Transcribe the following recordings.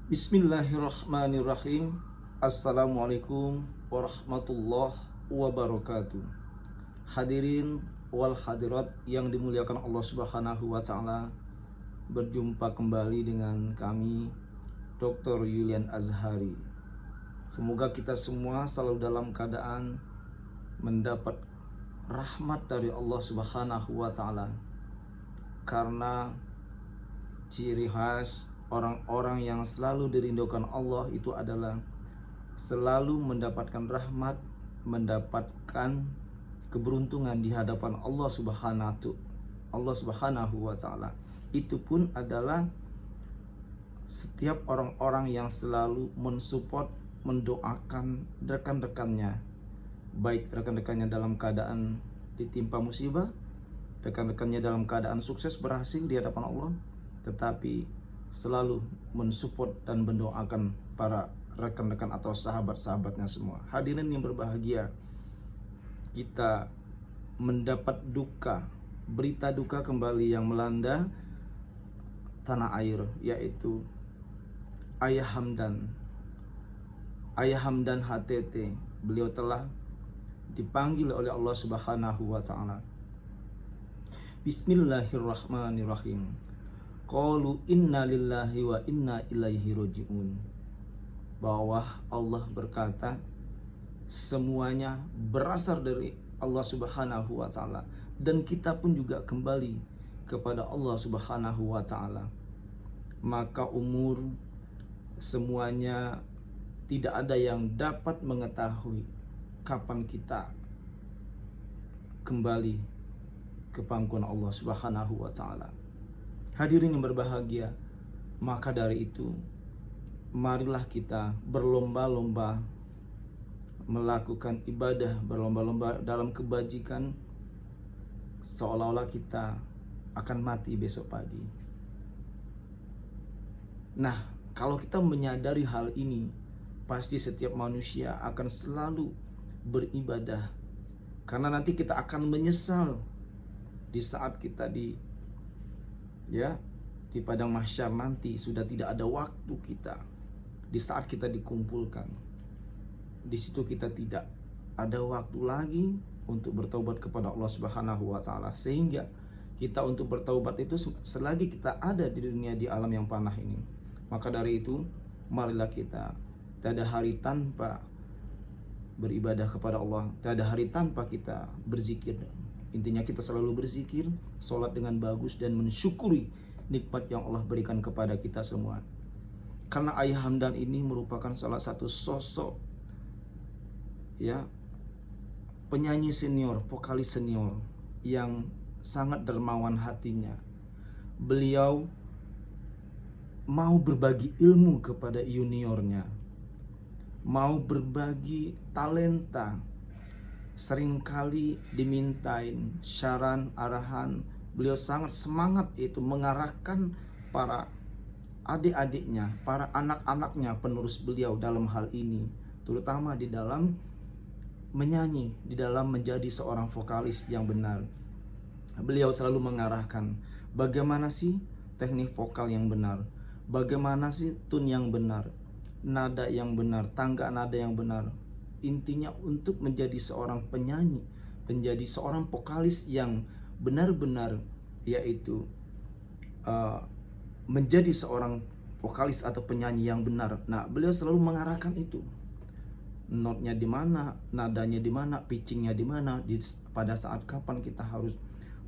Bismillahirrahmanirrahim. Assalamualaikum warahmatullahi wabarakatuh. Hadirin wal hadirat yang dimuliakan Allah Subhanahu wa taala. Berjumpa kembali dengan kami Dr. Yulian Azhari. Semoga kita semua selalu dalam keadaan mendapat rahmat dari Allah Subhanahu wa taala. Karena ciri khas orang-orang yang selalu dirindukan Allah itu adalah selalu mendapatkan rahmat, mendapatkan keberuntungan di hadapan Allah Subhanahu wa taala. Itu pun adalah setiap orang-orang yang selalu mensupport, mendoakan rekan-rekannya, baik rekan-rekannya dalam keadaan ditimpa musibah, rekan-rekannya dalam keadaan sukses berhasil di hadapan Allah, tetapi selalu mensupport dan mendoakan para rekan-rekan atau sahabat-sahabatnya semua. Hadirin yang berbahagia, kita mendapat berita duka kembali yang melanda tanah air, yaitu Ayah Hamdan HTT. Beliau telah dipanggil oleh Allah Subhanahu wa taala. Bismillahirrahmanirrahim. Qalu inna lillahi wa inna ilaihi roji'un. Bahwa Allah berkata, semuanya berasal dari Allah Subhanahu wa taala, dan kita pun juga kembali kepada Allah Subhanahu wa taala. Maka umur semuanya tidak ada yang dapat mengetahui kapan kita kembali ke pangkuan Allah Subhanahu wa taala. Hadirin yang berbahagia, maka dari itu marilah kita berlomba-lomba melakukan ibadah, berlomba-lomba dalam kebajikan, seolah-olah kita akan mati besok pagi. Nah, kalau kita menyadari hal ini, pasti setiap manusia akan selalu beribadah, karena nanti kita akan menyesal di saat kita di padang mahsyar nanti. Sudah tidak ada waktu kita di saat kita dikumpulkan. Di situ kita tidak ada waktu lagi untuk bertaubat kepada Allah Subhanahu wa taala, sehingga kita untuk bertaubat itu selagi kita ada di dunia, di alam yang panah ini. Maka dari itu, marilah kita, tiada hari tanpa beribadah kepada Allah, tiada hari tanpa kita berzikir. Intinya kita selalu berzikir, sholat dengan bagus, dan mensyukuri nikmat yang Allah berikan kepada kita semua. Karena Ayah Hamdan ini merupakan salah satu sosok penyanyi senior, vokalis senior yang sangat dermawan hatinya. Beliau mau berbagi ilmu kepada juniornya, mau berbagi talenta. Seringkali dimintain saran, arahan. Beliau sangat semangat itu mengarahkan para adik-adiknya, para anak-anaknya, penerus beliau dalam hal ini, terutama di dalam menyanyi, di dalam menjadi seorang vokalis yang benar. Beliau selalu mengarahkan bagaimana sih teknik vokal yang benar, bagaimana sih tune yang benar, nada yang benar, tangga nada yang benar. Intinya untuk menjadi seorang penyanyi, menjadi seorang vokalis yang benar-benar, yaitu menjadi seorang vokalis atau penyanyi yang benar. Nah, beliau selalu mengarahkan itu. Notnya di mana, nadanya di mana, pitchingnya di mana, pada saat kapan kita harus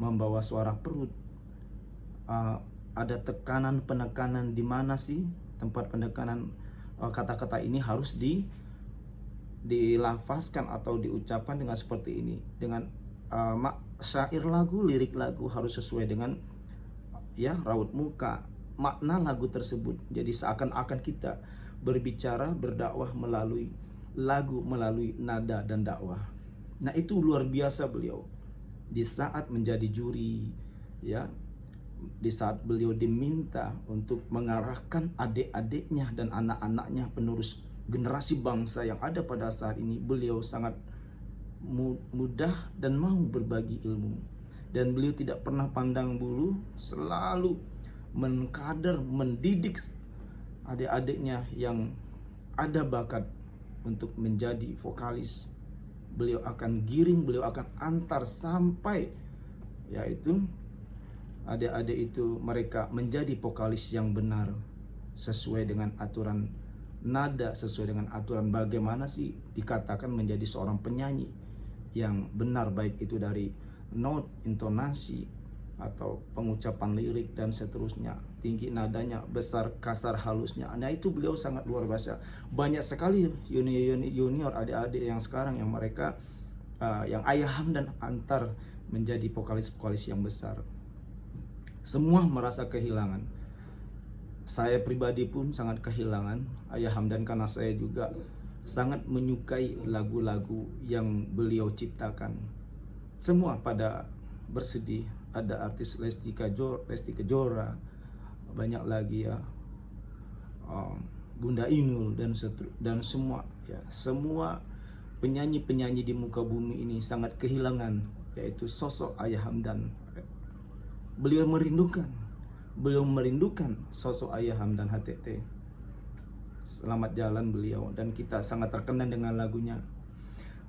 membawa suara perut. Ada tekanan, penekanan di mana sih tempat penekanan kata-kata ini harus dilafazkan atau diucapkan dengan seperti ini, dengan syair lagu, lirik lagu harus sesuai dengan raut muka, makna lagu tersebut. Jadi seakan-akan kita berbicara, berdakwah melalui lagu, melalui nada dan dakwah. Nah, itu luar biasa beliau di saat menjadi juri, di saat beliau diminta untuk mengarahkan adik-adiknya dan anak-anaknya, penerus generasi bangsa yang ada pada saat ini. Beliau sangat mudah dan mau berbagi ilmu, dan beliau tidak pernah pandang bulu, selalu mengkader, mendidik adik-adiknya yang ada bakat untuk menjadi vokalis, beliau akan giring, beliau akan antar sampai yaitu adik-adik itu mereka menjadi vokalis yang benar sesuai dengan aturan nada, sesuai dengan aturan bagaimana sih dikatakan menjadi seorang penyanyi yang benar, baik itu dari note, intonasi, atau pengucapan lirik dan seterusnya, tinggi nadanya, besar kasar halusnya. Nah itu beliau sangat luar biasa. Banyak sekali junior adik-adik yang sekarang yang mereka yang Ayah Hamdan antar menjadi vokalis-vokalis yang besar. Semua merasa kehilangan. Saya pribadi pun sangat kehilangan Ayah Hamdan karena saya juga sangat menyukai lagu-lagu yang beliau ciptakan. Semua pada bersedih. Ada artis Lesti Kejora, banyak lagi ya, Bunda Inul dan semua ya, semua penyanyi-penyanyi di muka bumi ini sangat kehilangan yaitu sosok Ayah Hamdan. Beliau merindukan sosok Ayah Hamdan HTT. Selamat jalan beliau, dan kita sangat terkenal dengan lagunya.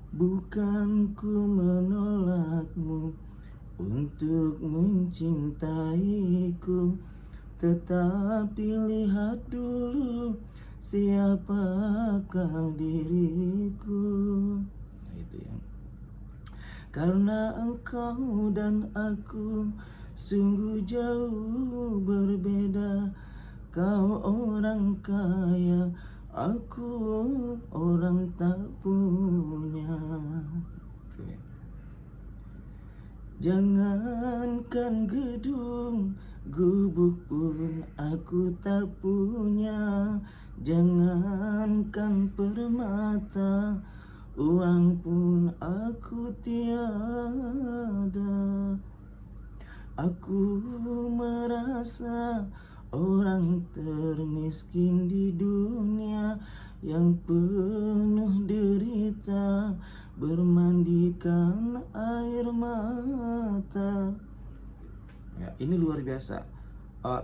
Bukan ku menolakmu untuk mencintaiku, tetapi lihat dulu siapakah diriku. Nah, itu ya. Karena engkau dan aku sungguh jauh berbeda. Kau orang kaya, aku orang tak punya. Oke. Jangankan gedung, gubuk pun aku tak punya. Jangankan permata, uang pun aku tiada. Aku merasa orang termiskin di dunia yang penuh derita, bermandikan air mata. Ya, ini luar biasa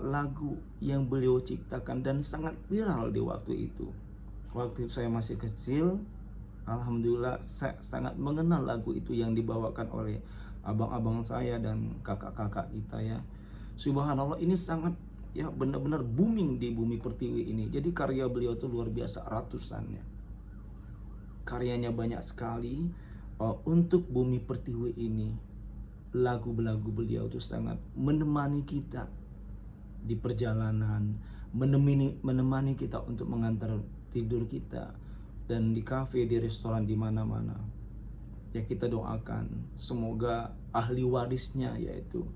lagu yang beliau ciptakan dan sangat viral di waktu itu. Waktu saya masih kecil, alhamdulillah saya sangat mengenal lagu itu yang dibawakan oleh abang-abang saya dan kakak-kakak kita ya. Subhanallah, ini sangat ya benar-benar booming di bumi pertiwi ini. Jadi karya beliau itu luar biasa, ratusannya. Karyanya banyak sekali untuk bumi pertiwi ini. Lagu-lagu beliau itu sangat menemani kita di perjalanan, menemani kita untuk mengantar tidur kita, dan di kafe, di restoran, di mana-mana. Ya, kita doakan semoga ahli warisnya yaitu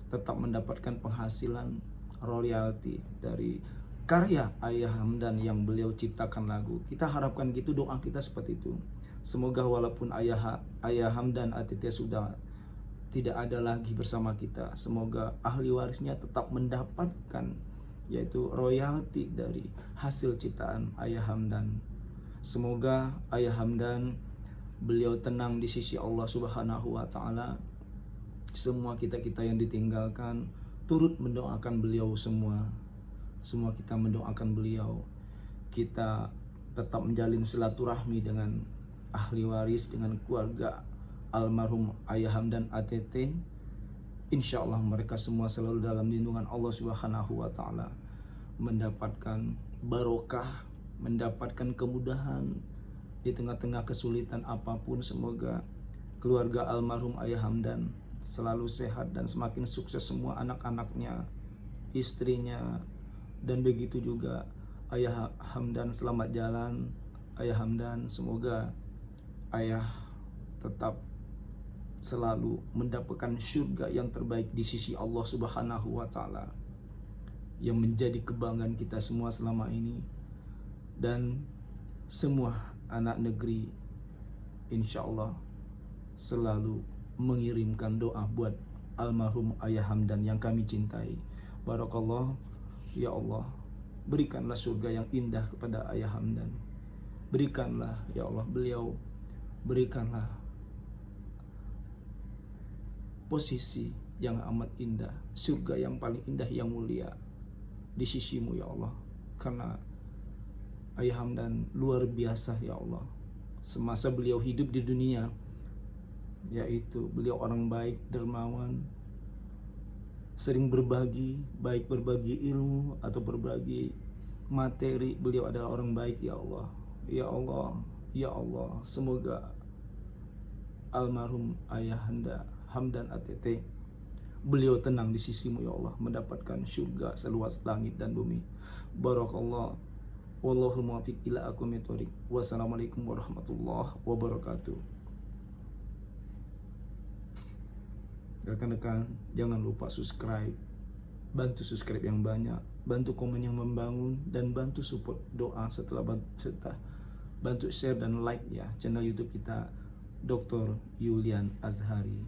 tetap mendapatkan penghasilan royalti dari karya Ayah Hamdan yang beliau ciptakan lagu. Kita harapkan gitu, doa kita seperti itu. Semoga walaupun Ayah Hamdan ATT sudah tidak ada lagi bersama kita, semoga ahli warisnya tetap mendapatkan yaitu royalti dari hasil ciptaan Ayah Hamdan. Semoga Ayah Hamdan beliau tenang di sisi Allah Subhanahu wa Ta'ala. Semua kita yang ditinggalkan turut mendoakan beliau semua. Semua kita mendoakan beliau. Kita tetap menjalin silaturahmi dengan ahli waris, dengan keluarga almarhum Ayah Hamdan ATT. Insya Allah mereka semua selalu dalam lindungan Allah Subhanahu wa Ta'ala, mendapatkan barokah, mendapatkan kemudahan di tengah-tengah kesulitan apapun. Semoga keluarga almarhum Ayah Hamdan selalu sehat dan semakin sukses semua anak-anaknya, istrinya, dan begitu juga Ayah Hamdan. Selamat jalan Ayah Hamdan, semoga Ayah tetap selalu mendapatkan surga yang terbaik di sisi Allah Subhanahu wa Ta'ala, yang menjadi kebanggaan kita semua selama ini. Dan semua anak negeri insya Allah selalu mengirimkan doa buat almarhum Ayah Hamdan yang kami cintai. Barakallah, ya Allah, berikanlah surga yang indah kepada Ayah Hamdan. Berikanlah ya Allah beliau, berikanlah posisi yang amat indah, surga yang paling indah yang mulia. di sisimu ya Allah. Karena Ayah Hamdan luar biasa ya Allah. Semasa beliau hidup di dunia, yaitu beliau orang baik, dermawan, sering berbagi, baik berbagi ilmu atau berbagi materi. Beliau adalah orang baik ya Allah. Ya Allah, ya Allah, semoga almarhum Ayah Hamdan ATT, beliau tenang di sisimu ya Allah, mendapatkan surga seluas langit dan bumi. Barakallah. Wallahul muwaffiq ila aqwamit thoriq. Wassalamualaikum warahmatullahi wabarakatuh. Rekan-rekan, jangan lupa subscribe. Bantu subscribe yang banyak, bantu komen yang membangun, dan bantu support doa setelah bantu share dan like ya channel YouTube kita Dr. Yulian Azhari.